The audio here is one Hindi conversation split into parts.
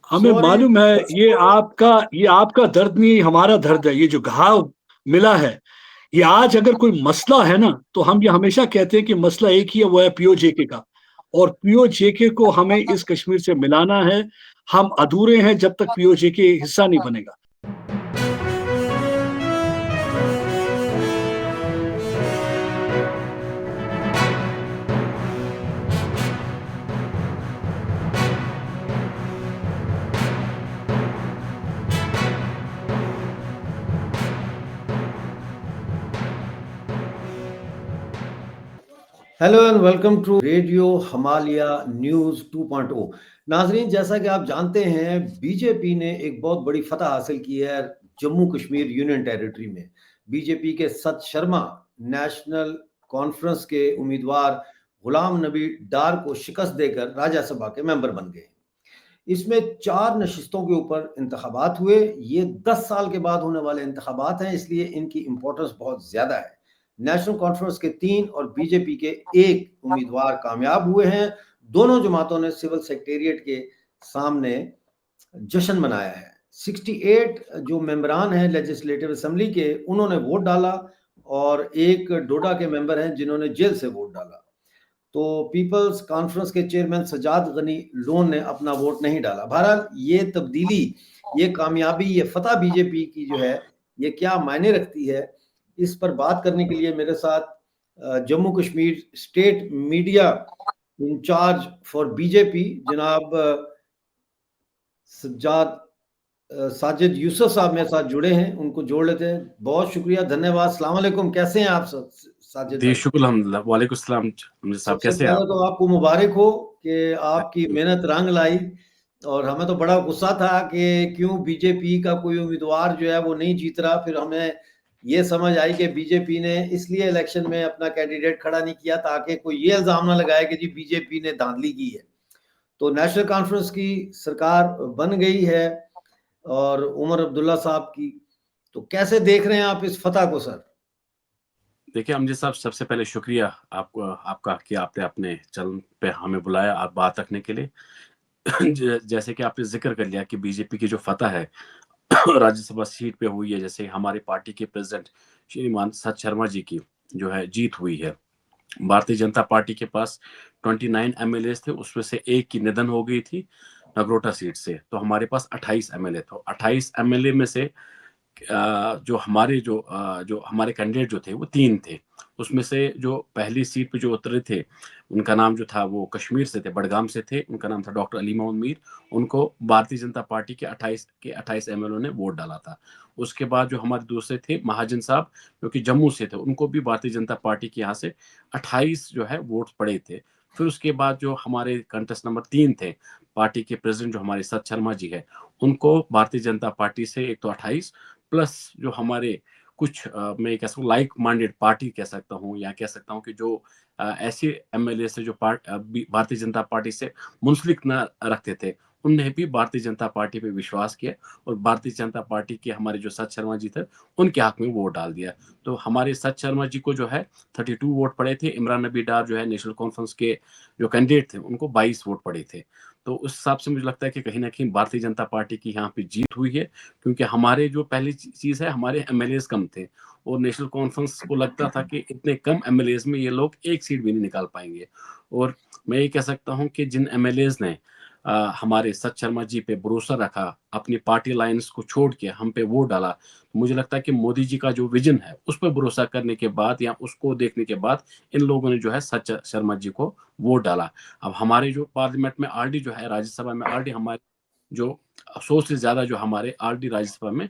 हमें सॉरी। मालूम है ये आपका दर्द नहीं, हमारा दर्द है। ये जो घाव मिला है, ये आज अगर कोई मसला है ना, तो हम ये हमेशा कहते हैं कि मसला एक ही है, वो है पीओजेके का। और पीओजेके को हमें इस कश्मीर से मिलाना है। हम अधूरे हैं जब तक पीओजेके हिस्सा नहीं बनेगा। Hello and welcome to radio Himalaya news 2.0। नाजरीन, जैसा कि आप जानते हैं, बीजेपी ने एक बहुत बड़ी फतह हासिल की है जम्मू कश्मीर यूनियन टेरिटरी में। बीजेपी के सत शर्मा नेशनल कॉन्फ्रेंस के उम्मीदवार गुलाम नबी डार को शिकस्त देकर राज्यसभा के मेंबर बन गए। इसमें 4 नशिस्तों के ऊपर इंतखाबात हुए। ये 10 साल के बाद होने वाले इंतखाबात हैं, इसलिए इनकी इम्पोर्टेंस बहुत ज़्यादा है। नेशनल कॉन्फ्रेंस के 3 और बीजेपी के 1 उम्मीदवार कामयाब हुए हैं। दोनों जमातों ने सिविल सेक्रेटेरिएट के सामने जश्न मनाया है। 68 जो मेंबरान हैं लेजिस्लेटिव असेंबली के, उन्होंने वोट डाला और एक डोडा के मेंबर हैं जिन्होंने जेल से वोट डाला। तो पीपल्स कॉन्फ्रेंस के चेयरमैन सजाद गनी लोन ने अपना वोट नहीं डाला। बहरहाल ये तब्दीली, ये कामयाबी, ये फतह बीजेपी की जो है, ये क्या मायने रखती है, इस पर बात करने के लिए मेरे साथ Jammu Kashmir state media incharge for BJP जनाब सज्जाद साजिद यूसुफ साहब मेरे साथ जुड़े हैं। उनको जोड़ लेते हैं। बहुत शुक्रिया, धन्यवाद। अस्सलाम वालेकुम, कैसे हैं आप साजिद जी भाई? शुक्र अल्हम्दुलिल्लाह। वालेकुम सलाम। हमजा साहब सबसे कैसे हैं पहले आप? तो आपको मुबारक हो कि आपकी मेहनत रंग लाई। और हमें तो बड़ा गुस्सा था कि क्यों बीजेपी का कोई उम्मीदवार जो है वो नहीं जीत रहा। फिर हमें ये समझ आई कि बीजेपी ने इसलिए इलेक्शन में अपना कैंडिडेट खड़ा नहीं किया ताकि कोई ये इल्ज़ाम ना लगाए कि जी बीजेपी ने धांधली की है। तो नेशनल कॉन्फ्रेंस की सरकार बन गई है और उमर अब्दुल्ला साहब की। तो कैसे देख रहे हैं आप इस फतह को सर? देखिए अमजद साहब, सबसे पहले शुक्रिया आपको आपका कि आपने अपने चैनल पे हमें बुलाया आप बात रखने के लिए। जैसे कि आपने जिक्र कर लिया कि बीजेपी की जो फतह है राज्यसभा सीट पे हुई है, जैसे हमारी पार्टी के प्रेसिडेंट श्रीमान सत शर्मा जी की जो है जीत हुई है। भारतीय जनता पार्टी के पास 29 एमएलए थे, उसमें से एक की निधन हो गई थी नगरोटा सीट से, तो हमारे पास 28 एमएलए थे। 28 एमएलए में से जो हमारे कैंडिडेट जो थे वो 3 थे। उसमें से जो पहली सीट पे जो उतरे थे, उनका नाम जो था वो कश्मीर से थे, बडगाम से थे। उनका नाम था डॉक्टर अली मोहम्मद मीर। उनको भारतीय जनता पार्टी के 28 एमएलए ने वोट डाला था। उसके बाद जो हमारे दूसरे थे महाजन साहब, जो कि जम्मू से थे, उनको भी भारतीय जनता पार्टी के यहाँ से 28 जो है वोट पड़े थे। फिर उसके बाद जो हमारे कंटेस्ट नंबर 3 थे, पार्टी के प्रेसिडेंट जो हमारे सत शर्मा जी है, उनको भारतीय जनता पार्टी से एक तो 28 प्लस जो हमारे कुछ मैं कह सकता हूँ लाइक माइंडेड पार्टी कह सकता हूँ, या कह सकता हूँ कि जो ऐसे एमएलए से जो भारतीय जनता पार्टी से मुंसलिक न रखते थे, उनने भी भारतीय जनता पार्टी पे विश्वास किया और भारतीय जनता पार्टी के हमारे जो सत शर्मा जी थे उनके हक में वोट डाल दिया। तो हमारे सत शर्मा जी को जो है 32 वोट पड़े थे। इमरान नबी डार जो है नेशनल कॉन्फ्रेंस के जो कैंडिडेट थे, उनको 22 वोट पड़े थे। तो उस हिसाब से मुझे लगता है कि कहीं ना कहीं भारतीय जनता पार्टी की यहाँ पे जीत हुई है, क्योंकि हमारे जो पहली चीज है, हमारे एमएलए कम थे और नेशनल कॉन्फ्रेंस को लगता था कि इतने कम एमएलए में ये लोग एक सीट भी नहीं निकाल पाएंगे। और मैं ये कह सकता हूँ कि जिन एमएलए ने हमारे सत शर्मा जी पे भरोसा रखा, अपनी पार्टी लाइन्स को छोड़ के हम पे वोट डाला, तो मुझे लगता है कि मोदी जी का जो विजन है उस पर भरोसा करने के बाद या उसको देखने के बाद इन लोगों ने जो है सत शर्मा जी को वोट डाला। अब हमारे जो पार्लियामेंट में आरडी जो है, राज्यसभा में आरडी हमारे जो 100 से ज्यादा जो हमारे आरडी राज्यसभा में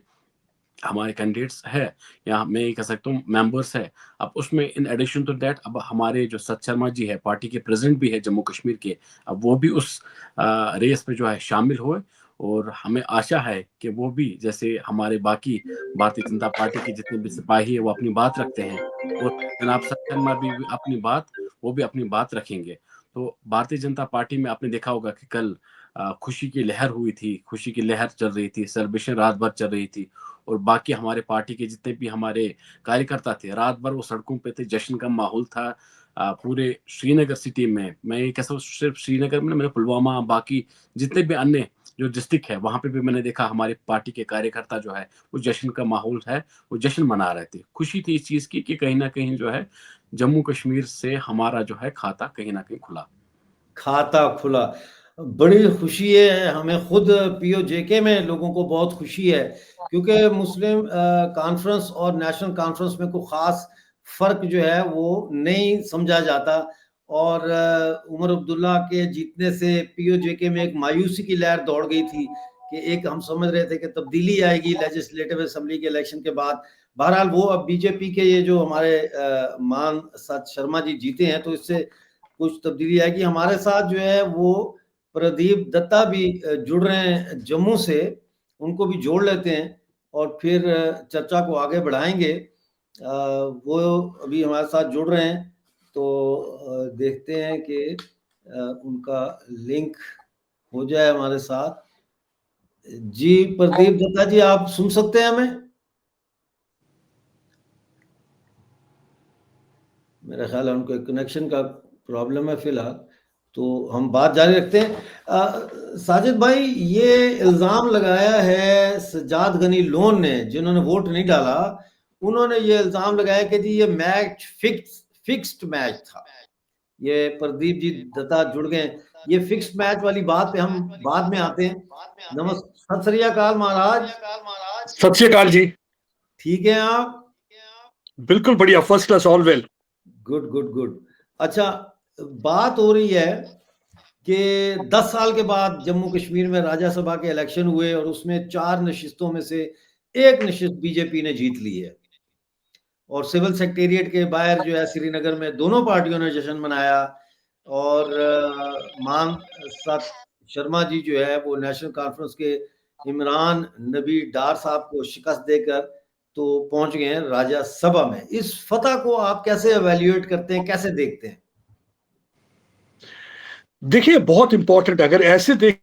हमारे कैंडिडेट्स है, या मैं ये कह सकता हूँ मेंबर्स है। अब उसमें इन एडिशन टू दैट अब हमारे जो सत शर्मा जी है, पार्टी के प्रेसिडेंट भी है जम्मू कश्मीर के, अब वो भी उस रेस में जो है शामिल हुए। और हमें आशा है कि वो भी जैसे हमारे बाकी भारतीय जनता पार्टी के जितने भी सिपाही है वो अपनी बात रखते हैं, और जनाब सत शर्मा भी अपनी बात वो भी अपनी बात रखेंगे। तो भारतीय जनता पार्टी में आपने देखा होगा कि कल खुशी की लहर हुई थी, खुशी की लहर चल रही थी, सेलिब्रेशन रात भर चल रही थी। और बाकी हमारे पार्टी के जितने भी हमारे कार्यकर्ता थे, रात भर वो सड़कों पे थे, जश्न का माहौल था पूरे श्रीनगर सिटी में। मैं ये कैसा सिर्फ श्रीनगर में, मेरे पुलवामा, बाकी जितने भी अन्य जो डिस्ट्रिक्ट है वहां पे भी मैंने देखा हमारे पार्टी के कार्यकर्ता जो है वो जश्न का माहौल है, वो जश्न मना रहे थे। खुशी थी इस चीज की कि कहीं ना कहीं जो है जम्मू कश्मीर से हमारा जो है खाता कहीं ना कहीं खुला। खाता खुला, बड़ी खुशी है हमें, खुद पीओजेके में लोगों को बहुत खुशी है, क्योंकि मुस्लिम कॉन्फ्रेंस और नेशनल कॉन्फ्रेंस में कोई ख़ास फ़र्क जो है वो नहीं समझा जाता। और उमर अब्दुल्ला के जीतने से पीओजेके में एक मायूसी की लहर दौड़ गई थी कि एक हम समझ रहे थे कि तब्दीली आएगी लेजिस्लेटिव असेंबली के इलेक्शन के बाद। बहरहाल वो अब बीजेपी के ये जो हमारे मान सत शर्मा जी जीते हैं, तो इससे कुछ तब्दीली आएगी। हमारे साथ जो है वो प्रदीप दत्ता भी जुड़ रहे हैं जम्मू से, उनको भी जोड़ लेते हैं और फिर चर्चा को आगे बढ़ाएंगे। वो अभी हमारे साथ जुड़ रहे हैं, तो देखते हैं कि उनका लिंक हो जाए हमारे साथ। जी प्रदीप दत्ता जी, आप सुन सकते हैं हमें? मेरा ख्याल है उनको कनेक्शन का प्रॉब्लम है फिलहाल, तो हम बात जारी रखते हैं। साजिद भाई, ये इल्ज़ाम लगाया है सज्जाद गनी लोन ने, जिन्होंने वोट नहीं डाला, उन्होंने ये इल्ज़ाम लगाया कि जी ये मैच फिक्स्ड मैच था। ये प्रदीप जी दत्ता जुड़ गए, ये फिक्स्ड मैच वाली बात पे हम बाद में आते हैं। सत श्री अकाल महाराज। सत श्री अकाल जी। ठीक है आप? बिल्कुल बढ़िया, first class, all well. Good good good. अच्छा, बात हो रही है कि 10 साल के बाद जम्मू कश्मीर में राज्यसभा के इलेक्शन हुए और उसमें 4 नशिस्तों में से 1 नशिस्त बीजेपी ने जीत ली है, और सिविल सेक्रेटेरिएट के बाहर जो है श्रीनगर में दोनों पार्टियों ने जश्न मनाया। और मान सत शर्मा जी जो है वो नेशनल कॉन्फ्रेंस के इमरान नबी डार साहब को शिकस्त देकर तो पहुंच गए हैं राज्यसभा में। इस फतह को आप कैसे एवेल्युएट करते हैं, कैसे देखते हैं? देखिए, बहुत इंपॉर्टेंट, अगर ऐसे देख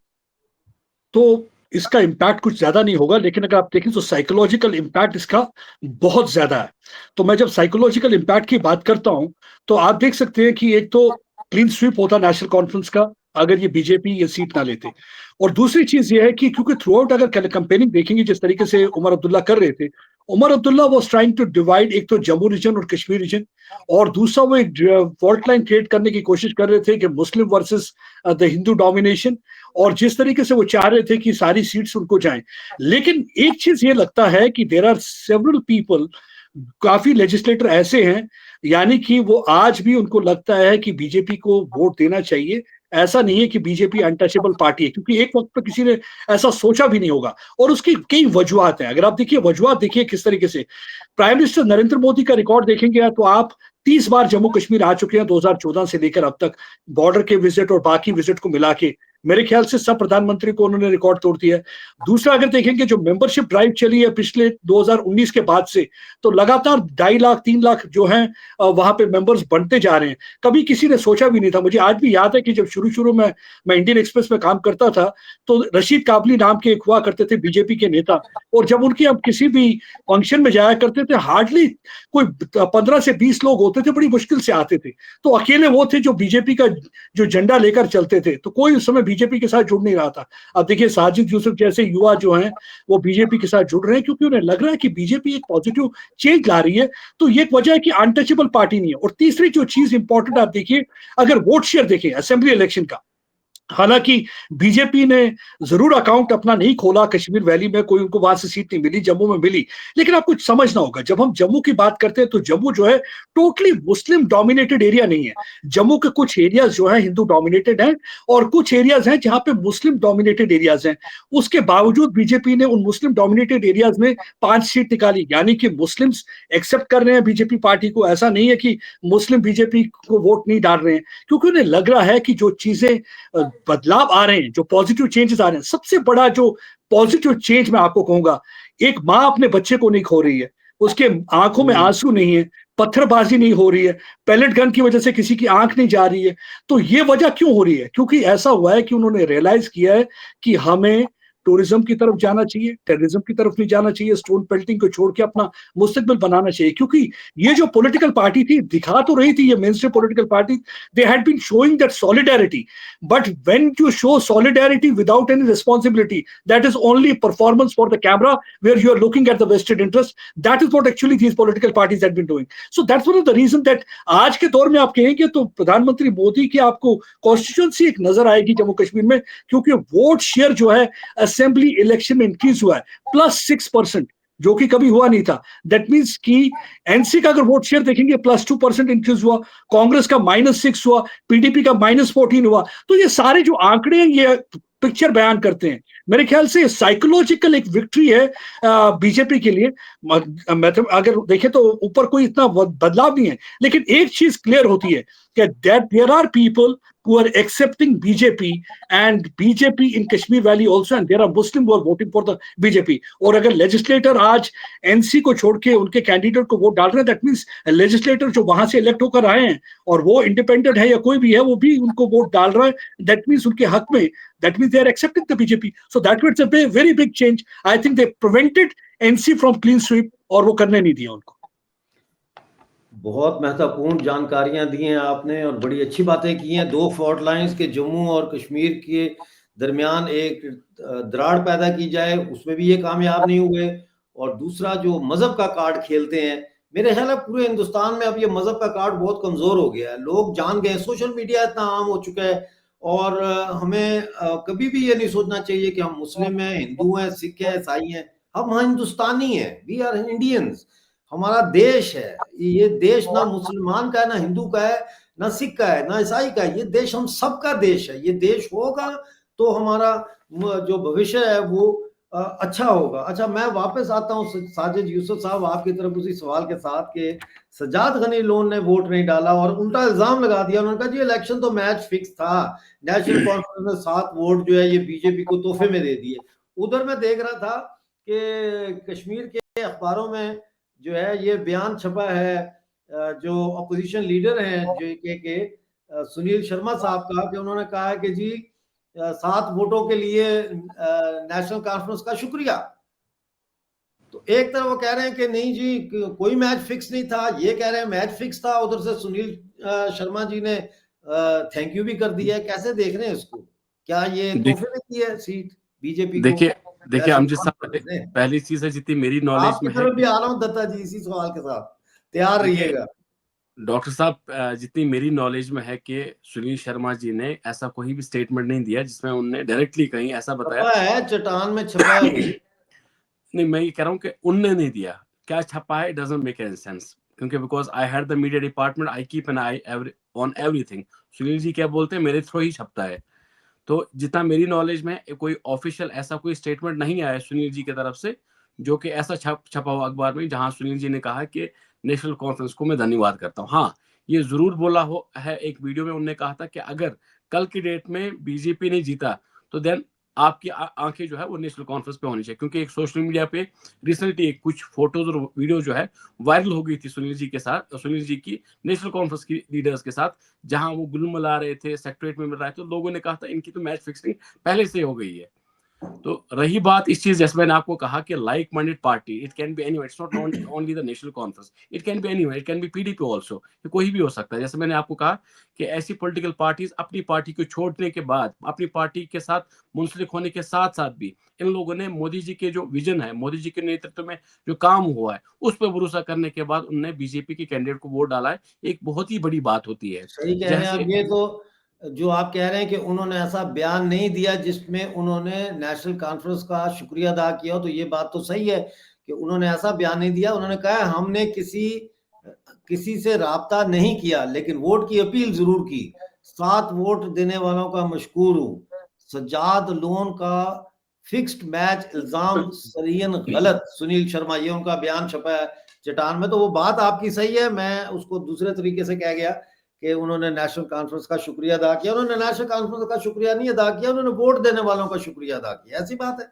तो इसका इम्पैक्ट कुछ ज्यादा नहीं होगा, लेकिन अगर आप देखें तो साइकोलॉजिकल इम्पैक्ट इसका बहुत ज्यादा है। तो मैं जब साइकोलॉजिकल इम्पैक्ट की बात करता हूं, तो आप देख सकते हैं कि एक तो क्लीन स्वीप होता नेशनल कॉन्फ्रेंस का अगर ये बीजेपी ये सीट ना लेते, और दूसरी चीज ये है कि क्योंकि थ्रू आउट अगर कंपेनिंग देखेंगे जिस तरीके से उमर अब्दुल्ला कर रहे थे, Omar Abdullah was trying to divide एक तो जम्मू रीजन और कश्मीर रीजन, और दूसरा वो एक फॉल्ट लाइन क्रिएट करने की कोशिश कर रहे थे कि मुस्लिम वर्सेस द हिंदू डोमिनेशन, और जिस तरीके से वो चाह रहे थे कि सारी सीट्स उनको जाएं। लेकिन एक चीज ये लगता है कि देयर आर सेवरल पीपल, काफी लेजिस्लेटर ऐसे हैं, यानी कि वो आज भी उनको लगता है कि बीजेपी को वोट देना चाहिए। ऐसा नहीं है कि बीजेपी अनटचेबल पार्टी है, क्योंकि एक वक्त पर किसी ने ऐसा सोचा भी नहीं होगा, और उसकी कई वजूहत हैं। अगर आप देखिए वजूहत देखिए किस तरीके से, प्राइम मिनिस्टर नरेंद्र मोदी का रिकॉर्ड देखेंगे तो आप 30 बार जम्मू कश्मीर आ चुके हैं 2014 से लेकर अब तक, बॉर्डर के विजिट और बाकी विजिट को मिला के मेरे ख्याल से सब प्रधानमंत्री को उन्होंने रिकॉर्ड तोड़ दिया है। दूसरा, अगर देखेंगे जो मेंबरशिप ड्राइव चली है पिछले 2019 के बाद से, तो लगातार 2.5 लाख 3 लाख जो हैं वहां पे मेंबर्स बनते जा रहे हैं। कभी किसी ने सोचा भी नहीं था। मुझे आज भी याद है कि जब शुरू शुरू में मैं इंडियन एक्सप्रेस में काम करता था, तो रशीद काबली नाम के एक हुआ करते थे बीजेपी के नेता, और जब उनके अब किसी भी फंक्शन में जाया करते थे, हार्डली कोई 15 से 20 लोग होते थे, बड़ी मुश्किल से आते थे। तो अकेले वो थे जो बीजेपी का जो झंडा लेकर चलते थे, तो कोई उस समय बीजेपी के साथ जुड़ नहीं रहा था। अब देखिए साजिद यूसुफ जैसे युवा जो हैं वो बीजेपी के साथ जुड़ रहे हैं, क्योंकि उन्हें लग रहा है कि बीजेपी एक पॉजिटिव चेंज ला रही है। तो ये एक वजह है कि अनटचेबल पार्टी नहीं है। और तीसरी जो चीज इंपॉर्टेंट आप देखिए, अगर वोट शेयर देखें असेंबली इलेक्शन का, हालांकि बीजेपी ने जरूर अकाउंट अपना नहीं खोला कश्मीर वैली में, कोई उनको वहां से सीट नहीं मिली, जम्मू में मिली। लेकिन आपको समझना होगा, जब हम जम्मू की बात करते हैं तो जम्मू जो है टोटली मुस्लिम डोमिनेटेड एरिया नहीं है। जम्मू के कुछ एरियाज जो है हिंदू डोमिनेटेड हैं, और कुछ एरियाज हैं जहां पे मुस्लिम डोमिनेटेड एरियाज हैं। उसके बावजूद बीजेपी ने उन मुस्लिम डोमिनेटेड एरियाज में 5 सीट निकाली, यानी कि मुस्लिम्स एक्सेप्ट कर रहे हैं बीजेपी पार्टी को। ऐसा नहीं है कि मुस्लिम बीजेपी को वोट नहीं डाल रहे हैं, क्योंकि उन्हें लग रहा है कि जो चीजें बदलाव आ रहे हैं, जो पॉजिटिव चेंजेस आ रहे हैं, सबसे बड़ा जो पॉजिटिव चेंज मैं आपको कहूंगा, एक माँ अपने बच्चे को नहीं खो रही है, उसके आंखों में आंसू नहीं है, पत्थरबाजी नहीं हो रही है, पैलेट गन की वजह से किसी की आंख नहीं जा रही है। तो ये वजह क्यों हो रही है? क्योंकि ऐसा हुआ है कि उन्होंने रियलाइज किया है कि हमें टूरिज्म की तरफ जाना चाहिए, टेररिज्म की तरफ नहीं जाना चाहिए, स्टोन पेल्टिंग को छोड़ के अपना मुस्तकबिल बनाना चाहिए। क्योंकि ये जो पॉलिटिकल पार्टी थी, दिखा तो रही थी, ये main stream political party, they had been showing that solidarity, but when you show solidarity without any responsibility, that is only performance for the camera, where you are looking at the vested interest. That is what actually these political parties had been doing. So that's one of the reason दैट आज के दौर में आप कहेंगे तो प्रधानमंत्री मोदी की आपको कॉन्स्टिट्यूंसी एक नजर आएगी जम्मू कश्मीर में, क्योंकि वोट शेयर जो है असेंबली इलेक्शन में इंक्रीज हुआ है +6%, जो कि कभी हुआ नहीं था। दैट मीन्स कि एनसी का अगर वोट शेयर देखेंगे +2% इंक्रीज हुआ, कांग्रेस का -6 हुआ, पीडीपी का -14 हुआ। तो ये सारे जो आंकड़े हैं ये पिक्चर बयान करते हैं। मेरे ख्याल से साइकोलॉजिकल एक विक्ट्री है बीजेपी के लिए। अगर देखें तो ऊपर कोई इतना बदलाव नहीं है, लेकिन एक चीज क्लियर होती है कि that there are people who are accepting BJP and BJP in Kashmir Valley also, and there are Muslim who are voting for the BJP. और अगर लेजिस्लेटर आज एनसी को छोड़ के उनके कैंडिडेट को वोट डाल रहे हैं, दैट मीन्स लेजिस्लेटर जो वहां से इलेक्ट होकर आए हैं और वो इंडिपेंडेंट है या कोई भी है, वो भी उनको वोट डाल रहा है, दैट मीन्स उनके हक में, that means they are accepting the BJP. So that it's a very big change. I think they prevented NC from clean sweep, और वो करने नहीं दिया उनको। बहुत महत्वपूर्ण जानकारियां दी हैं आपने और बड़ी अच्छी बातें की हैं। 2 फॉल्ट लाइंस के जम्मू और कश्मीर के दरमियान एक दरार पैदा की जाए, उसमें भी ये कामयाब नहीं हुए। और दूसरा जो मजहब का कार्ड खेलते हैं, मेरे ख्याल है पूरे हिंदुस्तान में अब ये मजहब का कार्ड बहुत कमजोर हो गया है। लोग जान गए, सोशल मीडिया इतना आम हो चुका है, और हमें कभी भी ये नहीं सोचना चाहिए कि हम मुस्लिम हैं, हिंदू हैं, सिख हैं, ईसाई हैं। हम हिंदुस्तानी हैं, वी आर इंडियंस। हमारा देश है ये, देश ना मुसलमान का है, ना हिंदू का है, ना सिख का है, ना ईसाई का है। ये देश हम सबका देश है। ये देश होगा तो हमारा जो भविष्य है वो अच्छा होगा। अच्छा, मैं वापस आता हूँ साजिद यूसुफ साहब आपकी तरफ उसी सवाल के साथ कि सजाद गनी लोन ने वोट नहीं डाला और उल्टा इल्जाम लगा दिया। उन्होंने कहा जी इलेक्शन तो मैच फिक्स था, नेशनल कॉन्फ्रेंस ने 7 वोट जो है ये बीजेपी को तोहफे में दे दिए। उधर मैं देख रहा था कि कश्मीर के अखबारों में जो है ये बयान छपा है जो अपोजिशन लीडर हैं जेके के सुनील शर्मा साहब का, कि उन्होंने कहा है कि जी 7 वोटों के लिए नेशनल कॉन्फ्रेंस का शुक्रिया। तो एक तरफ वो कह रहे हैं कि नहीं जी कोई मैच फिक्स नहीं था, ये कह रहे हैं मैच फिक्स था। उधर से सुनील शर्मा जी ने थैंक यू भी कर दिया है। कैसे देख रहे हैं इसको? क्या ये तोहफे में की है सीट बीजेपी को? देखिए अमजद साहब, पहली चीज है जितनी मेरी नॉलेज में है, भी आ रहा हूं दत्ता जी इसी सवाल के साथ, तैयार रहिएगा। डॉक्टर साहब, जितनी मेरी नॉलेज में है कि सुनील शर्मा जी ने ऐसा कोई भी स्टेटमेंट नहीं दिया जिसमें उन्होंने डायरेक्टली कहीं ऐसा बताया है, चट्टान में छपा है। नहीं, मैं ये कह रहा हूँ कि उनने नहीं दिया। क्या छपा है डजंट मेक एनी सेंस, क्योंकि because I had the media department, I keep an eye on everything. Sunil ji क्या बोलते हैं मेरे थ्रू ही छपता है। तो जितना मेरी नॉलेज में कोई ऑफिशियल ऐसा कोई स्टेटमेंट नहीं आया सुनील जी की तरफ से जो कि ऐसा छपा हुआ अखबार में जहां सुनील जी ने कहा कि नेशनल कॉन्फ्रेंस को मैं धन्यवाद करता हूं। हाँ, ये जरूर बोला हो है एक वीडियो में, उन्होंने कहा था कि अगर कल की डेट में बीजेपी ने जीता तो देन आपकी आंखें जो है वो नेशनल कॉन्फ्रेंस पे होनी चाहिए, क्योंकि एक सोशल मीडिया पे रिसेंटली एक कुछ फोटोज और वीडियो जो है वायरल हो गई थी सुनील जी के साथ, सुनील जी की नेशनल कॉन्फ्रेंस की लीडर्स के साथ, जहां वो गुल मिला रहे थे, सेक्रेटरीट में मिल रहे थे। तो लोगों ने कहा था इनकी तो मैच फिक्सिंग पहले से हो गई है। तो रही बात इस चीज, जैसे मैंने आपको कहा कि like minded party, it can be anywhere, it's not only the national conference, it can be anywhere, it can be PDP also, ये कोई भी हो सकता है। जैसे मैंने आपको कहा कि ऐसी पॉलिटिकल पार्टीज अपनी पार्टी को छोड़ने के बाद अपनी पार्टी के साथ मुंसलिक होने के साथ साथ भी इन लोगों ने मोदी जी के जो विजन है, मोदी जी के नेतृत्व में जो काम हुआ है उस पर भरोसा करने के बाद उन्होंने बीजेपी के कैंडिडेट को वोट डाला है। एक बहुत ही बड़ी बात होती है। सही कह रहे हैं आप। ये तो जो आप कह रहे हैं कि उन्होंने ऐसा बयान नहीं दिया जिसमें उन्होंने नेशनल कॉन्फ्रेंस का शुक्रिया अदा किया, तो ये बात तो सही है कि उन्होंने ऐसा बयान नहीं दिया। उन्होंने कहा हमने किसी से राब्ता नहीं किया, लेकिन वोट की अपील जरूर की। 7 वोट देने वालों का मशकूर हूँ। सजाद लोन का फिक्स्ड मैच इल्जाम सरीयन गलत, सुनील शर्मा, ये उनका बयान छपा है चट्टान में। तो वो बात आपकी सही है, मैं उसको दूसरे तरीके से कह गया कि उन्होंने नेशनल कॉन्फ्रेंस का शुक्रिया अदा किया। उन्होंने नेशनल कॉन्फ्रेंस का शुक्रिया नहीं अदा किया, उन्होंने वोट देने वालों का शुक्रिया अदा किया। ऐसी बात है।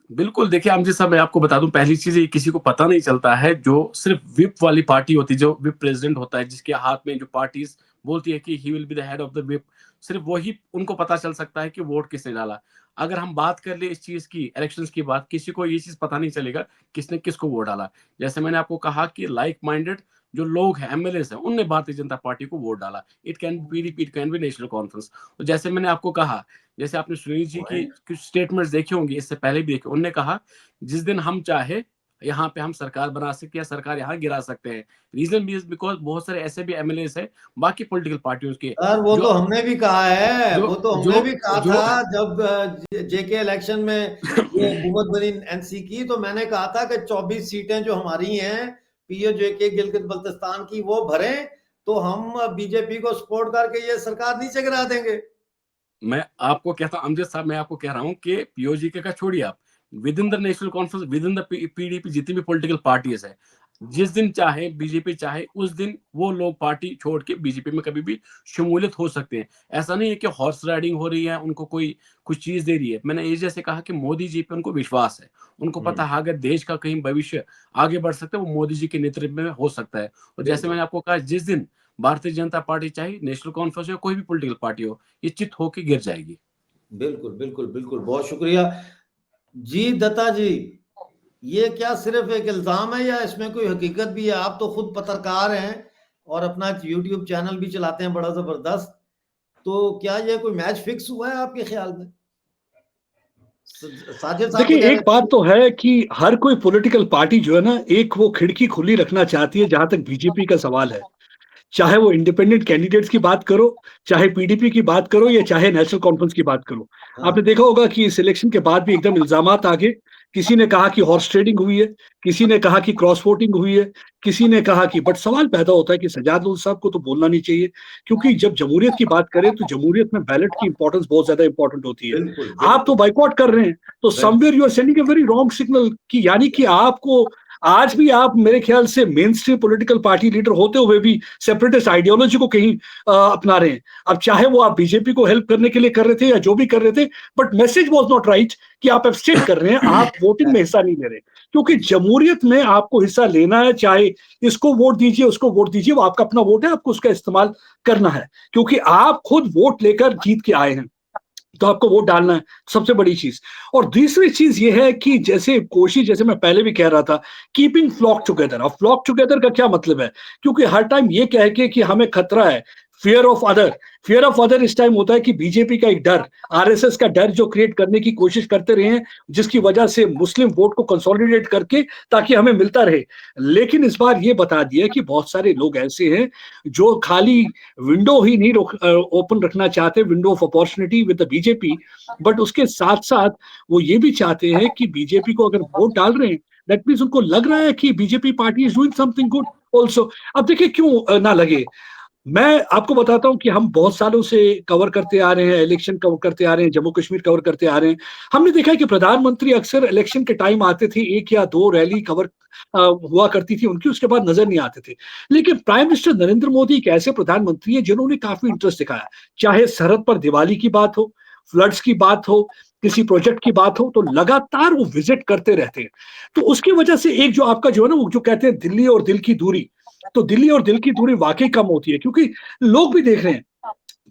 बिल्कुल। देखिए अमजद साहब, मैं आपको बता दूं, पहली चीज ये किसी को पता नहीं चलता है, जो सिर्फ विप वाली पार्टी होती है, जो विप प्रेसिडेंट होता है, जिसके हाथ में जो पार्टीज बोलती है कि he will be the head of the whip, सिर्फ वही उनको पता चल सकता है कि वोट किसने डाला। अगर हम बात कर ले इस चीज की, इलेक्शंस की बात, किसी को ये चीज पता नहीं चलेगा किसने किसको वोट डाला। जैसे मैंने आपको कहा कि लाइक माइंडेड जो लोग हैं, एमएलएस हैं, उनने भारतीय जनता पार्टी को वोट डाला। It can be PDP, it can be national conference. और जैसे मैंने आपको कहा, जैसे आपने सुनील जी की कुछ स्टेटमेंट्स देखे होंगे, इससे पहले भी देखे, उन्होंने कहा जिस दिन हम चाहे यहाँ पे हम सरकार बना सकते हैं, सरकार यहाँ गिरा सकते हैं। रीजन भी बिकॉज बहुत सारे ऐसे भी एमएलएस है बाकी पॉलिटिकल पार्टियों के, सर वो तो हमने भी कहा है, वो तो हमने भी कहा जो था जब जेके इलेक्शन में ये हुकूमत बनी एनसी की, तो मैंने कहा था कि 24 सीटें जो हमारी हैं पीओजेके गिलगित बल्तिस्तान की वो भरें, तो हम बीजेपी को सपोर्ट करके ये सरकार नीचे गिरा देंगे। मैं आपको कहता हूं अमजद साहब, मैं आपको कह रहा हूं कि पीओजेके का छोड़िए आप, with in the national conference, with in the PDP, जितनी भी पॉलिटिकल पार्टीज है, जिस दिन चाहे बीजेपी चाहे उस दिन वो लोग पार्टी छोड़ के बीजेपी में कभी भी शमूलियत हो सकते हैं। ऐसा नहीं है कि हॉर्स राइडिंग हो रही है, उनको कोई कुछ चीज दे रही है। मैंने ये जैसे कहा कि मोदी जी पे उनको विश्वास है, उनको पता है अगर देश का कहीं भविष्य आगे बढ़ सकता है वो मोदी जी के नेतृत्व में हो सकता है। और जैसे मैंने आपको कहा, जिस दिन भारतीय जनता पार्टी चाहे नेशनल कॉन्फ्रेंस हो, कोई भी पॉलिटिकल पार्टी हो, ये चित होके गिर जाएगी। बिल्कुल बिल्कुल बिल्कुल, बहुत शुक्रिया जी। दत्ता जी, ये क्या सिर्फ एक इल्जाम है या इसमें कोई हकीकत भी है? आप तो खुद पत्रकार हैं और अपना यूट्यूब चैनल भी चलाते हैं बड़ा जबरदस्त, तो क्या ये कोई मैच फिक्स हुआ है आपके ख्याल में? साजिद साहब देखिए, एक बात तो है कि हर कोई पॉलिटिकल पार्टी जो है ना, एक वो खिड़की खुली रखना चाहती है जहां तक बीजेपी का सवाल है। चाहे वो इंडिपेंडेंट कैंडिडेट्स की बात करो, चाहे पीडीपी की बात करो, या चाहे नेशनल कॉन्फ्रेंस की बात करो। आपने देखा होगा कि इस इलेक्शन के बाद भी एकदम इल्जामात आगे, किसी ने कहा कि हॉर्स ट्रेडिंग हुई है, किसी ने कहा कि क्रॉस वोटिंग हुई है, किसी ने कहा कि, बट सवाल पैदा होता है कि सज्जाद साहब को तो बोलना नहीं चाहिए, क्योंकि जब जमहूरियत की बात करें तो जमहूरियत में बैलेट की इंपॉर्टेंस बहुत ज्यादा इंपॉर्टेंट होती है। बिल्कुल, आप तो बाइकआउट कर रहे हैं, तो somewhere you are sending a very wrong signal, कि यानी कि आपको आज भी आप मेरे ख्याल से main stream political party leader होते हुए भी सेपरेटिस्ट आइडियोलॉजी को कहीं अपना रहे हैं। अब चाहे वो आप बीजेपी को हेल्प करने के लिए कर रहे थे या जो भी कर रहे थे, but message was not right कि आप एब्सटेन कर रहे हैं, आप वोटिंग में हिस्सा नहीं ले रहे। क्योंकि जमहूरियत में आपको हिस्सा लेना है, चाहे इसको वोट दीजिए उसको वोट दीजिए, वो आपका अपना वोट है, आपको उसका इस्तेमाल करना है, क्योंकि आप खुद वोट लेकर जीत के आए हैं, तो आपको वोट डालना है, सबसे बड़ी चीज। और दूसरी चीज ये है कि जैसे कोशिश, जैसे मैं पहले भी कह रहा था, कीपिंग फ्लॉक टुगेदर। अब फ्लॉक टुगेदर का क्या मतलब है? क्योंकि हर टाइम ये कह के कि हमें खतरा है, fear of other, fear of other इस टाइम होता है कि बीजेपी का एक डर, आरएसएस का डर जो क्रिएट करने की कोशिश करते रहे हैं, जिसकी वजह से मुस्लिम वोट को कंसोलिडेट करके ताकि हमें मिलता रहे। लेकिन इस बार ये बता दिया कि बहुत सारे लोग ऐसे हैं जो खाली विंडो ही नहीं ओपन रखना चाहते, window of opportunity with the BJP, but उसके साथ साथ वो ये भी चाहते हैं कि बीजेपी को अगर वोट डाल रहे हैं, दैट मीन्स उनको लग रहा है कि BJP party is doing something good also. अब देखिए, क्यों ना लगे, मैं आपको बताता हूं कि हम बहुत सालों से कवर करते आ रहे हैं, इलेक्शन कवर करते आ रहे हैं, जम्मू कश्मीर कवर करते आ रहे हैं। हमने देखा है कि प्रधानमंत्री अक्सर इलेक्शन के टाइम आते थे, एक या दो रैली कवर हुआ करती थी उनकी, उसके बाद नजर नहीं आते थे। लेकिन प्राइम मिनिस्टर नरेंद्र मोदी एक ऐसे प्रधानमंत्री है जिन्होंने काफी इंटरेस्ट दिखाया, चाहे सरहद पर दिवाली की बात हो, फ्लड्स की बात हो, किसी प्रोजेक्ट की बात हो, तो लगातार वो विजिट करते रहते हैं। तो उसकी वजह से एक जो आपका जो है ना, वो जो कहते हैं दिल्ली और दिल की दूरी, तो दिल्ली और दिल की दूरी वाकई कम होती है, क्योंकि लोग भी देख रहे हैं,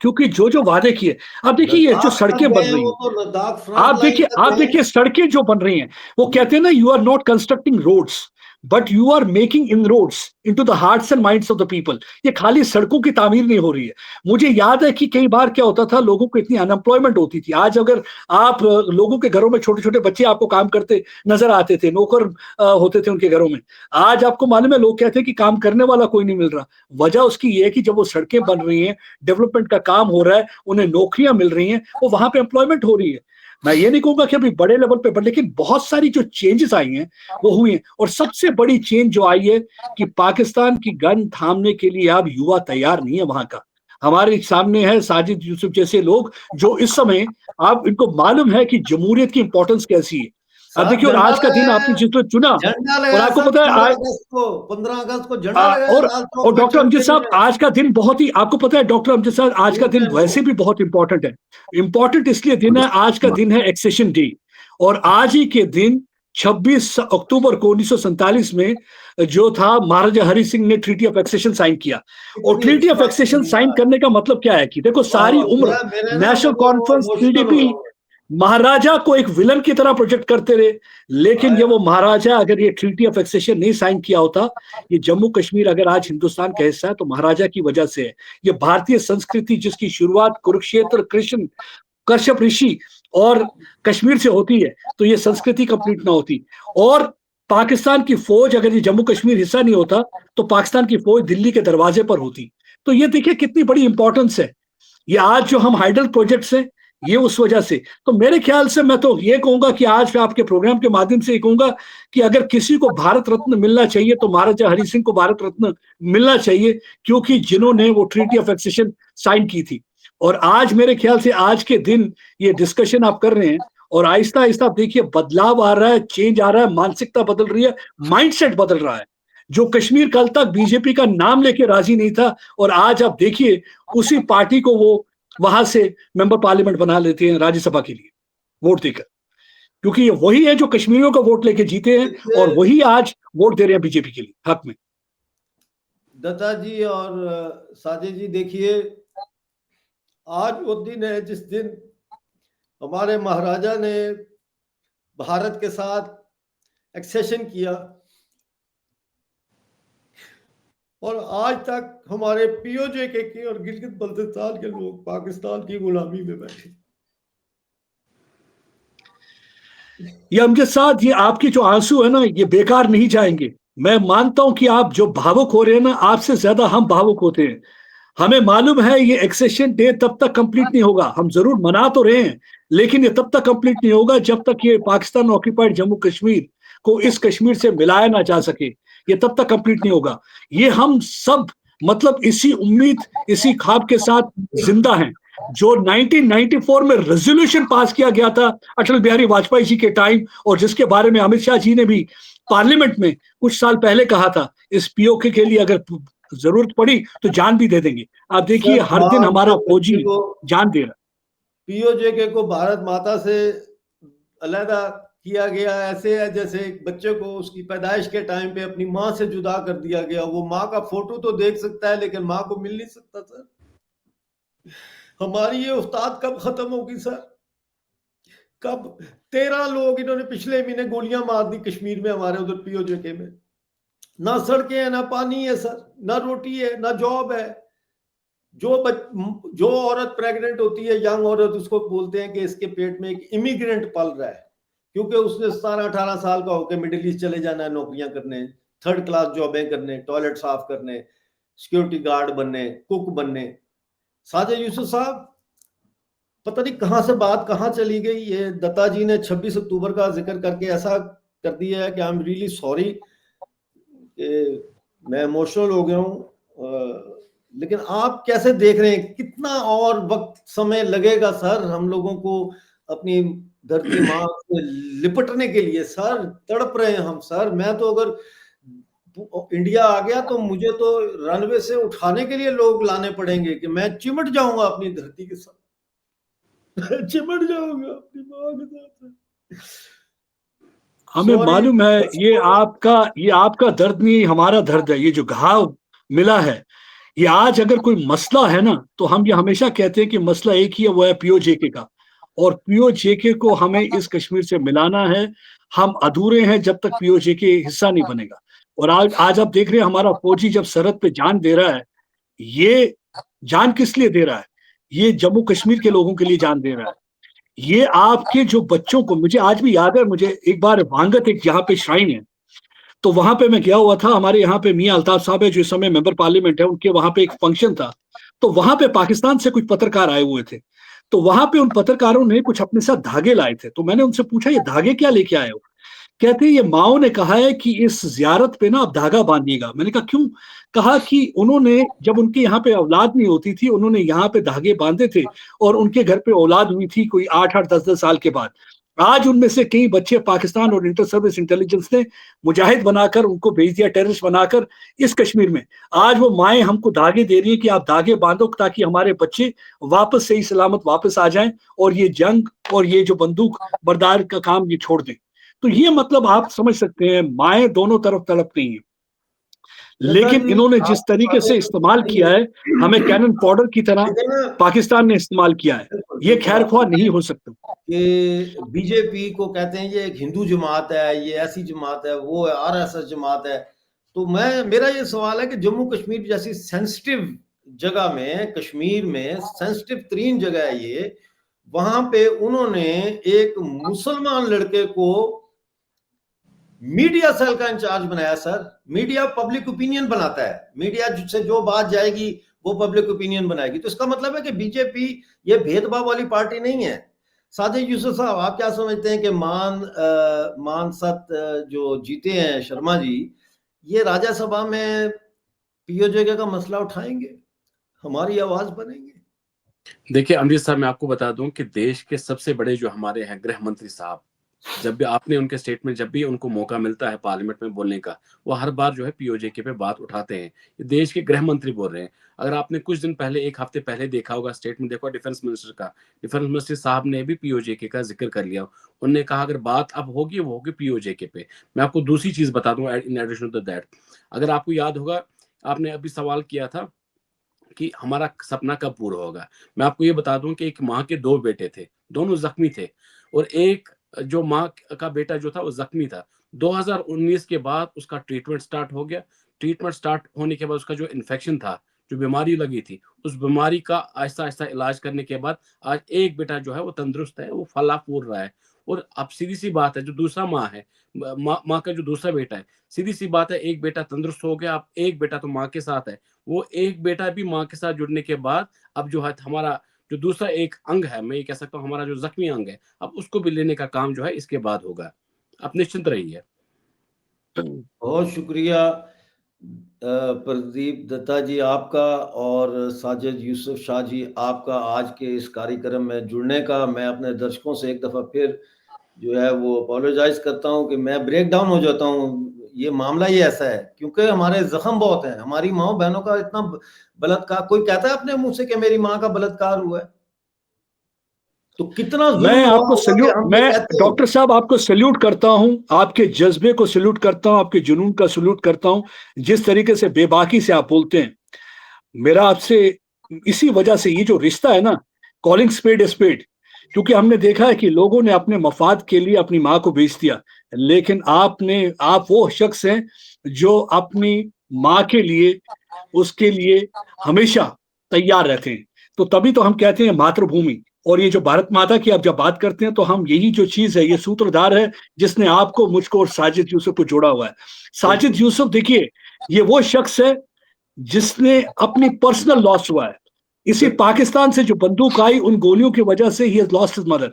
क्योंकि जो जो वादे किए। अब देखिए, ये जो सड़कें बन रही हैं, आप देखिए सड़कें जो बन रही हैं, वो कहते हैं ना, you are not constructing roads but you are making inroads into the hearts and minds of the people. ये खाली सड़कों की तामीर नहीं हो रही है। मुझे याद है कि कई बार क्या होता था, लोगों को इतनी अनएम्प्लॉयमेंट होती थी। आज अगर आप लोगों के घरों में छोटे छोटे बच्चे आपको काम करते नजर आते थे, नौकर होते थे उनके घरों में, आज आपको मालूम है लोग कहते हैं कि काम करने वाला कोई नहीं मिल रहा। वजह उसकी ये है कि जब वो सड़कें बन रही हैं, डेवलपमेंट का काम हो रहा है, उन्हें नौकरियां मिल रही हैं, वो वहां पे एम्प्लॉयमेंट हो रही है। मैं ये नहीं कहूंगा कि अभी बड़े लेवल पे, बट लेकिन बहुत सारी जो चेंजेस आई हैं वो हुई हैं। और सबसे बड़ी चेंज जो आई है कि पाकिस्तान की गन थामने के लिए अब युवा तैयार नहीं है वहां का। हमारे सामने है साजिद यूसुफ जैसे लोग, जो इस समय, आप इनको मालूम है कि जमहूरियत की इंपॉर्टेंस कैसी है। अब देखिए, और आज का दिन आपने जितना चुना, और आपको पता है 15 अगस्त को झंडा और डॉक्टर अमजद साहब, आज का दिन बहुत ही, आपको पता है डॉक्टर अमजद साहब, आज का दिन वैसे भी बहुत इंपॉर्टेंट है। इंपॉर्टेंट इसलिए दिन है, आज का दिन है एक्सेशन डे, और आज ही के दिन 26 अक्टूबर को 1947 में जो था, महाराजा हरि सिंह ने ट्रीटी ऑफ एक्सेशन साइन किया। और ट्रीटी ऑफ एक्सेशन साइन करने का मतलब क्या है कि देखो, सारी उम्र नेशनल कॉन्फ्रेंस, पीडीपी महाराजा को एक विलन की तरह प्रोजेक्ट करते रहे, लेकिन ये वो महाराजा अगर ये ट्रीटी ऑफ एक्सेशन नहीं साइन किया होता, ये जम्मू कश्मीर अगर आज हिंदुस्तान का हिस्सा है तो महाराजा की वजह से है। ये भारतीय संस्कृति जिसकी शुरुआत कुरुक्षेत्र, कृष्ण, कश्यप ऋषि और कश्मीर से होती है, तो ये संस्कृति कंप्लीट ना होती। और पाकिस्तान की फौज, अगर ये जम्मू कश्मीर हिस्सा नहीं होता तो पाकिस्तान की फौज दिल्ली के दरवाजे पर होती। तो ये देखिए कितनी बड़ी इंपॉर्टेंस है। ये आज जो हम हाइडल प्रोजेक्ट्स हैं, ये उस वजह से। तो मेरे ख्याल से मैं तो ये कहूंगा कि आज मैं आपके प्रोग्राम के माध्यम से ये कहूंगा कि अगर किसी को भारत रत्न मिलना चाहिए तो महाराजा हरि सिंह को भारत रत्न मिलना चाहिए, क्योंकि जिन्होंने वो ट्रीटी ऑफ एक्सेशन साइन की थी। और आज मेरे ख्याल से आज के दिन ये डिस्कशन आप कर रहे हैं और आहिस्ता आहिस्ता देखिए बदलाव आ रहा है, चेंज आ रहा है, मानसिकता बदल रही है, माइंडसेट बदल रहा है। जो कश्मीर कल तक बीजेपी का नाम लेके राजी नहीं था, और आज आप देखिए उसी पार्टी को वो वहां से मेंबर पार्लियामेंट बना लेते हैं राज्यसभा के लिए वोट देकर, क्योंकि ये वही है जो कश्मीरियों का वोट लेके जीते हैं और वही आज वोट दे रहे हैं बीजेपी के लिए हक में। दत्ता जी और साजिद जी, देखिए आज वो दिन है जिस दिन हमारे महाराजा ने भारत के साथ एक्सेशन किया, और आज तक हमारे पीओजे के और गिलगित बल्तिस्तान के लोग पाकिस्तान की गुलामी में बैठे। ये अमजद साहब, ये आपके जो आंसू है ना, ये बेकार नहीं जाएंगे। मैं मानता हूं कि आप जो भावुक हो रहे हैं ना, आपसे ज्यादा हम भावुक होते हैं। हमें मालूम है ये एक्सेशन डे तब तक कंप्लीट नहीं होगा। हम जरूर मना तो रहे हैं, लेकिन ये तब तक कंप्लीट नहीं होगा जब तक ये पाकिस्तान ऑक्यूपाइड जम्मू कश्मीर को इस कश्मीर से मिलाया ना जा सके। ये तब तक कंप्लीट नहीं होगा। ये हम सब मतलब इसी उम्मीद, इसी ख्वाब के साथ जिंदा हैं। जो 1994 में रेजोल्यूशन पास किया गया था अटल बिहारी वाजपेयी जी के टाइम, और जिसके बारे में अमित शाह जी ने भी पार्लियामेंट में कुछ साल पहले कहा था, इस पीओके के लिए अगर जरूरत पड़ी तो जान भी दे देंगे। आप देखिए हर दिन हमारा फौजी जान दे रहा है। पीओजे को भारत माता से अलग किया गया, ऐसे है जैसे एक बच्चे को उसकी पैदाइश के टाइम पे अपनी माँ से जुदा कर दिया गया। वो माँ का फोटो तो देख सकता है लेकिन माँ को मिल नहीं सकता। सर, हमारी ये उस्ताद कब खत्म होगी सर? कब? 13 लोग इन्होंने पिछले महीने गोलियां मार दी कश्मीर में, हमारे उधर पीओजे में। ना सड़कें हैं, ना पानी है सर, ना रोटी है, ना जॉब है। जो औरत प्रेग्नेंट होती है, यंग औरत, उसको बोलते हैं कि इसके पेट में एक इमिग्रेंट पल रहा है, क्योंकि उसने 17-18 साल का होकर मिडिल ईस्ट चले जाना है नौकरियां करने, 3rd क्लास जॉबें करने, टॉयलेट साफ करने, सिक्योरिटी गार्ड बनने, कुक बनने। साजिद यूसुफ साहब, पता नहीं कहां से बात कहां चली गई। ये दत्ता जी ने 26 अक्टूबर का जिक्र करके ऐसा कर दिया है कि आई एम रियली सॉरी, मैं इमोशनल हो गया हूं। लेकिन आप कैसे देख रहे हैं, कितना और वक्त समय लगेगा सर हम लोगों को अपनी धरती माँ से लिपटने के लिए? सर तड़प रहे हैं हम सर। मैं तो अगर इंडिया आ गया तो मुझे तो रनवे से उठाने के लिए लोग लाने पड़ेंगे कि मैं चिमट जाऊंगा अपनी धरती के साथ। चिमट जाऊंगा अपनी माँ के साथ। हमें मालूम है ये आपका दर्द नहीं, हमारा दर्द है। ये जो घाव मिला है, ये आज अगर कोई मसला है ना, तो हम ये हमेशा कहते हैं कि मसला एक ही है, वो है पीओजेके का। और पीओजेके को हमें इस कश्मीर से मिलाना है। हम अधूरे हैं जब तक पीओजेके हिस्सा नहीं बनेगा। और आज आप देख रहे हैं हमारा फौजी जब सरहद पे जान दे रहा है, ये जान किस लिए दे रहा है? ये जम्मू कश्मीर के लोगों के लिए जान दे रहा है। ये आपके जो बच्चों को, मुझे आज भी याद है, मुझे एक बार वांगत एक यहाँ पे श्राइन है, तो वहां पे मैं गया हुआ था। हमारे यहाँ पे मियां अल्ताफ साहब है जो इस समय मेंबर पार्लियामेंट है, उनके वहां पे एक फंक्शन था। तो वहां पे पाकिस्तान से कुछ पत्रकार आए हुए थे। तो वहां पे उन पत्रकारों ने कुछ अपने साथ धागे लाए थे। तो मैंने उनसे पूछा, ये धागे क्या लेके आए हो? कहते ये माओ ने कहा है कि इस जियारत पे ना आप धागा बांधिएगा। मैंने कहा क्यों? कहा कि उन्होंने, जब उनके यहाँ पे औलाद नहीं होती थी, उन्होंने यहाँ पे धागे बांधे थे और उनके घर पे औलाद हुई थी कोई 8-8, 10-10 साल के बाद। आज उनमें से कई बच्चे पाकिस्तान और इंटर सर्विस इंटेलिजेंस ने मुजाहिद बनाकर उनको भेज दिया, टेररिस्ट बनाकर इस कश्मीर में। आज वो माएं हमको धागे दे रही है कि आप धागे बांधो ताकि हमारे बच्चे वापस सही सलामत वापस आ जाएं और ये जंग और ये जो बंदूक बरदार का काम ये छोड़ दें। तो ये मतलब आप समझ सकते हैं, माएँ दोनों तरफ तड़प रही हैं। लेकिन जी, इन्होंने आप जिस तरीके से इस्तेमाल किया है, हमें कैनन फॉडर की तरह लेकिन ना पाकिस्तान ने इस्तेमाल किया है। बिल्कुल, ये बिल्कुल खैर-ख्वाह नहीं हो सकता। कि बीजेपी को कहते हैं ये एक हिंदू जमात है, ये ऐसी जमात है, वो आरएसएस जमात है। तो मेरा ये सवाल है कि जम्मू कश्मीर जैसी सेंसिटिव जगह में, कश्मीर में सेंसिटिव तरीन जगह है ये, वहां पे उन्होंने एक मुसलमान लड़के को मीडिया सेल का इंचार्ज बनाया। सर, मीडिया पब्लिक ओपिनियन बनाता है, मीडिया से जो बात जाएगी वो पब्लिक ओपिनियन बनाएगी। तो इसका मतलब है कि बीजेपी ये भेदभाव वाली पार्टी नहीं है। साजिद यूसुफ साहब, आप क्या समझते हैं कि मानसत जो जीते हैं शर्मा जी, ये राज्यसभा में पीओजे का मसला उठाएंगे, हमारी आवाज बनेंगे? देखिए अमृत साहब, मैं आपको बता दूं कि देश के सबसे बड़े जो हमारे हैं गृह मंत्री साहब, जब भी आपने उनके स्टेटमेंट, जब भी उनको मौका मिलता है पार्लियामेंट में बोलने का, वो हर बार जो है पीओजेके पे बात उठाते हैं। ये देश के गृह मंत्री बोल रहे हैं। अगर आपने कुछ दिन पहले, एक हफ्ते पहले देखा होगा स्टेटमेंट, देखो डिफेंस मिनिस्टर का, डिफेंस मिनिस्टर साहब ने भी पीओजेके का जिक्र कर लिया। उन्होंने कहा अगर बात अब होगी वो होगी पीओजेके पे। मैं आपको दूसरी चीज बता दूं इन एडिशन टू दैट, अगर आपको याद होगा, आपने अभी सवाल किया था कि हमारा सपना कब पूरा होगा। मैं आपको ये बता दूं कि एक माँ के 2 बेटे थे, दोनों ज़ख्मी थे, और एक जो माँ का बेटा जो था वो ज़ख्मी था। 2019 के बाद उसका ट्रीटमेंट स्टार्ट हो गया। ट्रीटमेंट स्टार्ट होने के बाद उसका जो इन्फेक्शन था, जो बीमारी लगी थी, उस बीमारी का आहिस्ता-आहिस्ता इलाज करने के बाद आज एक बेटा जो है वो तंदुरुस्त है, वो फला-फूल रहा है। और अब सीधी-सी बात है, जो दूसरा माँ है, माँ का जो दूसरा बेटा है, सीधी-सी बात है, एक बेटा तंदुरुस्त हो गया, अब एक बेटा तो माँ के साथ है। वो एक बेटा भी माँ के साथ जुड़ने के बाद अब जो है हमारा जो दूसरा एक अंग है, मैं ये कह सकता हूँ हमारा जो जख्मी अंग है, अब उसको भी लेने का काम जो है इसके बाद होगा। आप निश्चिंत रहिए। बहुत शुक्रिया प्रदीप दत्ता जी आपका, और साजिद यूसुफ शाह जी आपका आज के इस कार्यक्रम में जुड़ने का। मैं अपने दर्शकों से एक दफ़ा फिर जो है वो अपोलोजाइज करता हूँ कि मैं ब्रेक डाउन हो जाता हूँ। ये मामला ही ऐसा है क्योंकि हमारे जख्म बहुत हैं, हमारी माँ बहनों का इतना बलात्कार, कोई कहता है अपने मुंह से कि मेरी माँ का बलात्कार हुआ है, तो कितना जुल्म मैं हुआ आपको होगा कि सैल्यूट हम ये मैं कहते हैं। डॉक्टर साहब आपको सैल्यूट करता हूं, आपके जज्बे को सैल्यूट करता हूं, आपके जुनून का सैल्यूट करता हूं, जिस तरीके से बेबाकी से आप बोलते हैं। मेरा आपसे इसी वजह से ये जो रिश्ता है ना, कॉलिंग स्पेड स्पेड, क्योंकि हमने देखा है कि लोगों ने अपने मफाद के लिए अपनी माँ को बेच दिया, लेकिन आप वो शख्स हैं जो अपनी माँ के लिए, उसके लिए हमेशा तैयार रहते हैं। तो तभी तो हम कहते हैं मातृभूमि। और ये जो भारत माता की आप जब बात करते हैं, तो हम यही जो चीज है, ये सूत्रधार है जिसने आपको, मुझको और साजिद यूसुफ को जोड़ा हुआ है। साजिद बिल्कुल यूसुफ देखिए, ये वो शख्स है जिसने अपनी पर्सनल लॉस हुआ है। इसी बिल्कुल, पाकिस्तान से जो बंदूक आई, उन गोलियों की वजह से he has lost his mother.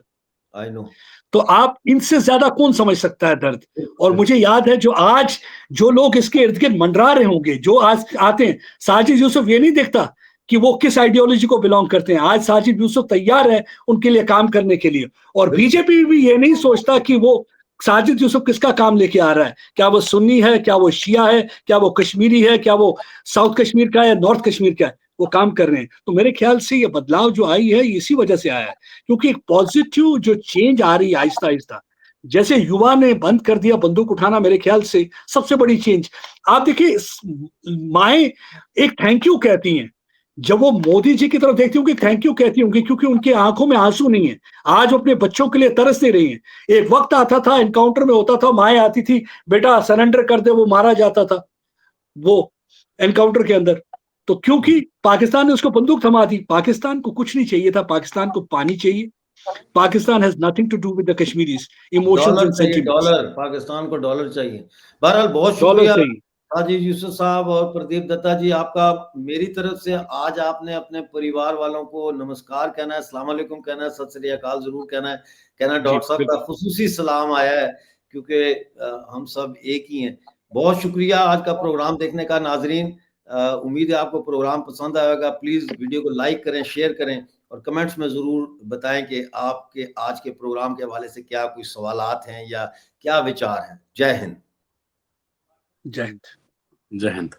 I know. तो आप इनसे ज्यादा कौन समझ सकता है दर्द। और बिल्कुल मुझे याद है, जो लोग इसके इर्द गिर्द मंडरा रहे होंगे, जो आज आते हैं, साजिद यूसुफ ये नहीं देखता कि वो किस आइडियोलॉजी को बिलोंग करते हैं। आज साजिद यूसुफ तैयार है उनके लिए काम करने के लिए। और बिल्कुल बीजेपी भी ये नहीं सोचता कि वो साजिद यूसुफ किसका काम लेके आ रहा है, क्या वो सुन्नी है, क्या वो शिया है, क्या वो कश्मीरी है, क्या वो साउथ कश्मीर का है, नॉर्थ कश्मीर का है, वो काम कर रहे हैं। तो मेरे ख्याल से ये बदलाव जो आई है, इसी वजह से आया है, क्योंकि एक पॉजिटिव जो चेंज आ रही है आहिस्ता आहिस्ता। जैसे युवा ने बंद कर दिया बंदूक उठाना, मेरे ख्याल से सबसे बड़ी चेंज। आप देखिए, माए एक थैंक यू कहती हैं, जब वो मोदी जी की तरफ देखती होंगी, थैंक यू कहती होंगी, क्योंकि उनके आंखों में आंसू नहीं है। आज वो अपने बच्चों के लिए तरस दे रही हैं। एक वक्त आता था, एनकाउंटर में होता था, माए आती थी, बेटा सरेंडर कर दे, वो मारा जाता था वो एनकाउंटर के अंदर। तो क्योंकि पाकिस्तान ने उसको बंदूक थमा दी। पाकिस्तान को कुछ नहीं चाहिए था, पाकिस्तान को पानी चाहिए। Pakistan has nothing to do with the Kashmiris emotions dollar and चाहिए, सेंटिमेंट्स। डॉलर, पाकिस्तान को डॉलर चाहिए। बहरहाल बहुत डॉलर शुक्रिया चाहिए। साजिद यूसुफ साहब और प्रदीप दत्ता जी आपका। मेरी तरफ से आज आपने अपने परिवार वालों को नमस्कार कहना है, अस्सलाम वालेकुम कहना है, सत श्री अकाल जरूर कहना है। जी डॉक्टर साहब का बिल्कुल। खुसूसी सलाम आया है क्योंकि हम सब एक ही हैं। बहुत शुक्रिया आज का प्रोग्राम देखने का नाजरीन। उम्मीद है आपको प्रोग्राम पसंद आएगा। प्लीज वीडियो को लाइक करें, शेयर करें और कमेंट्स में जरूर बताएं कि आपके आज के प्रोग्राम के हवाले से क्या कोई सवालात हैं या क्या विचार हैं। जय हिंद। जय हिंद। जय हिंद।